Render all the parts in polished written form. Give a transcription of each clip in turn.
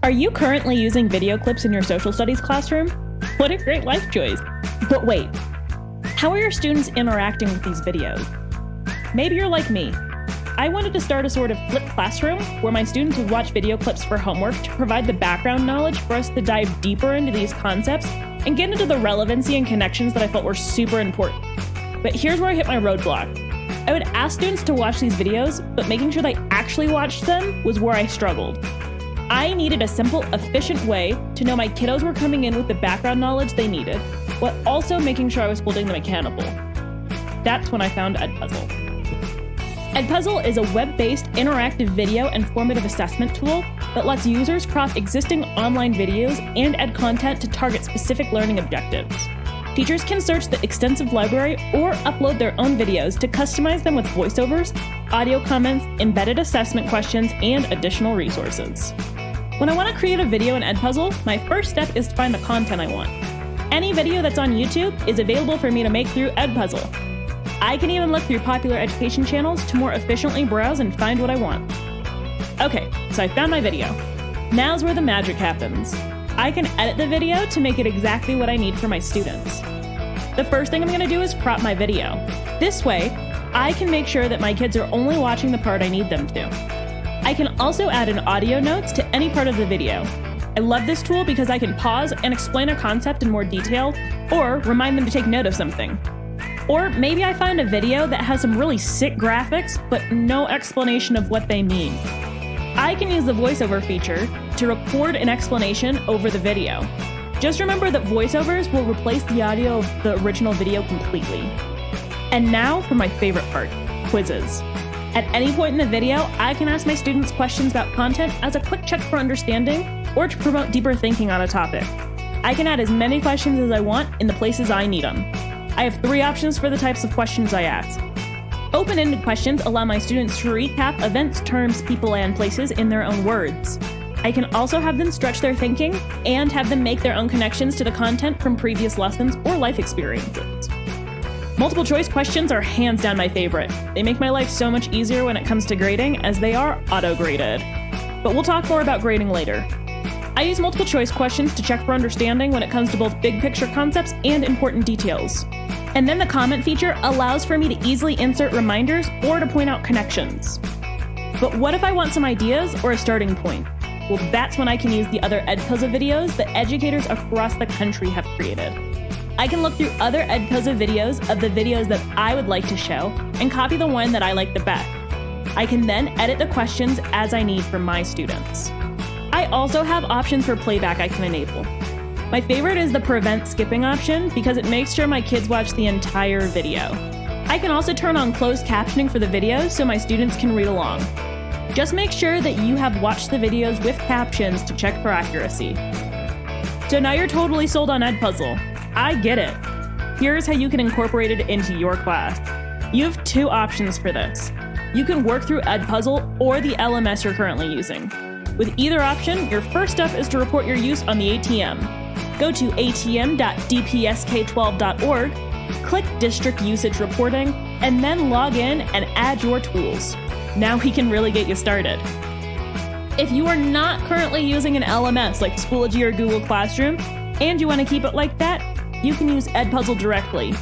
Are you currently using video clips in your social studies classroom? What a great life choice. But wait, how are your students interacting with these videos? Maybe you're like me. I wanted to start a sort of flipped classroom where my students would watch video clips for homework to provide the background knowledge for us to dive deeper into these concepts and get into the relevancy and connections that I felt were super important. But here's where I hit my roadblock. I would ask students to watch these videos, but making sure they actually watched them was where I struggled. I needed a simple, efficient way to know my kiddos were coming in with the background knowledge they needed, while also making sure I was holding them accountable. That's when I found EdPuzzle. EdPuzzle is a web-based interactive video and formative assessment tool that lets users craft existing online videos and ed content to target specific learning objectives. Teachers can search the extensive library or upload their own videos to customize them with voiceovers, audio comments, embedded assessment questions, and additional resources. When I want to create a video in EdPuzzle, my first step is to find the content I want. Any video that's on YouTube is available for me to make through EdPuzzle. I can even look through popular education channels to more efficiently browse and find what I want. Okay, so I found my video. Now's where the magic happens. I can edit the video to make it exactly what I need for my students. The first thing I'm going to do is crop my video. This way, I can make sure that my kids are only watching the part I need them to. I can also add in audio notes to any part of the video. I love this tool because I can pause and explain a concept in more detail, or remind them to take note of something. Or maybe I find a video that has some really sick graphics, but no explanation of what they mean. I can use the voiceover feature to record an explanation over the video. Just remember that voiceovers will replace the audio of the original video completely. And now for my favorite part, quizzes. At any point in the video, I can ask my students questions about content as a quick check for understanding or to promote deeper thinking on a topic. I can add as many questions as I want in the places I need them. I have 3 options for the types of questions I ask. Open-ended questions allow my students to recap events, terms, people, and places in their own words. I can also have them stretch their thinking and have them make their own connections to the content from previous lessons or life experiences. Multiple choice questions are hands down my favorite. They make my life so much easier when it comes to grading, as they are auto-graded. But we'll talk more about grading later. I use multiple choice questions to check for understanding when it comes to both big picture concepts and important details. And then the comment feature allows for me to easily insert reminders or to point out connections. But what if I want some ideas or a starting point? Well, that's when I can use the other EdPuzzle videos that educators across the country have created. I can look through other EdPuzzle videos of the videos that I would like to show and copy the one that I like the best. I can then edit the questions as I need for my students. I also have options for playback I can enable. My favorite is the prevent skipping option because it makes sure my kids watch the entire video. I can also turn on closed captioning for the videos so my students can read along. Just make sure that you have watched the videos with captions to check for accuracy. So now you're totally sold on EdPuzzle. I get it. Here's how you can incorporate it into your class. You have 2 options for this. You can work through EdPuzzle or the LMS you're currently using. With either option, your first step is to report your use on the ATM. Go to atm.dpsk12.org, click District Usage Reporting, and then log in and add your tools. Now we can really get you started. If you are not currently using an LMS like Schoology or Google Classroom, and you want to keep it like that, you can use EdPuzzle directly.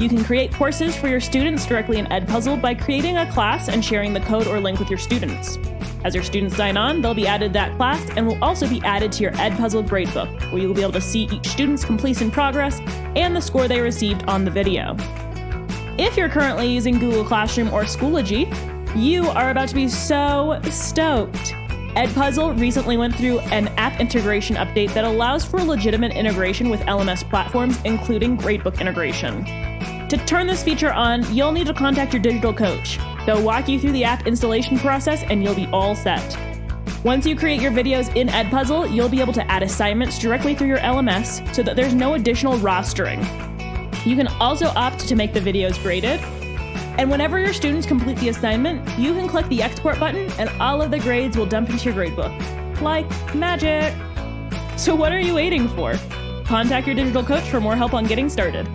You can create courses for your students directly in EdPuzzle by creating a class and sharing the code or link with your students. As your students sign on, they'll be added to that class and will also be added to your EdPuzzle gradebook, where you'll be able to see each student's completion progress and the score they received on the video. If you're currently using Google Classroom or Schoology, you are about to be so stoked. EdPuzzle recently went through an app integration update that allows for legitimate integration with LMS platforms, including gradebook integration. To turn this feature on, you'll need to contact your digital coach. They'll walk you through the app installation process and you'll be all set. Once you create your videos in EdPuzzle, you'll be able to add assignments directly through your LMS so that there's no additional rostering. You can also opt to make the videos graded. And whenever your students complete the assignment, you can click the export button and all of the grades will dump into your gradebook. Like magic! So what are you waiting for? Contact your digital coach for more help on getting started.